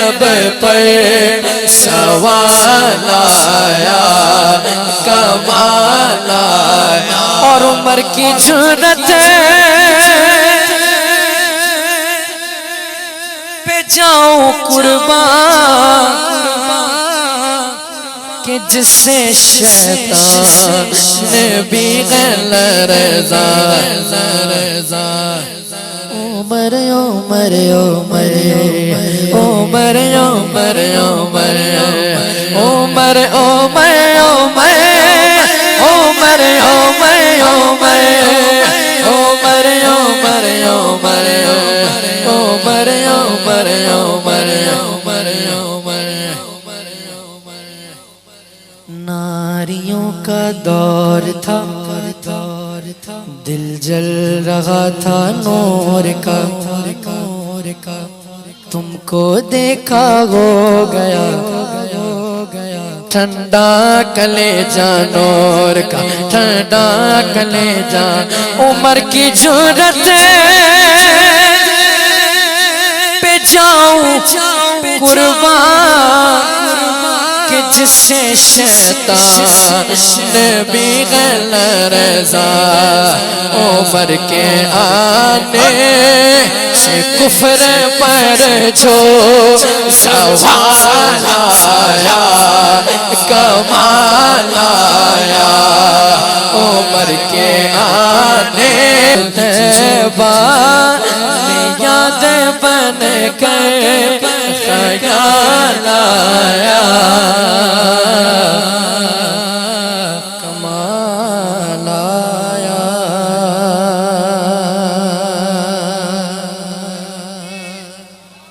لب پر سوال آیا کمال آیا اور عمر کی جرت پہ جاؤں قربان کہ جس سے شیطان نے بھی غیر رضا عمر عمر عمر عمر عمر عمر عمر عمر عمر عمر عمر عمر عمر عمر عمر عمر عمر ناریوں کا دور تھا دل جل رہا تھا نور کا تم کو دیکھا ہو گیا ٹھنڈا کلیجہ نور کا ٹھنڈا کلیجہ عمر کی جرت پہ جاؤں قربان کہ جس سے شیطان نے بھی غیر رضا عمر کے آنے سے کفر پر جو سوال آیا کمال آیا عمر کے آنے بعد یاد بن کر خیال آیا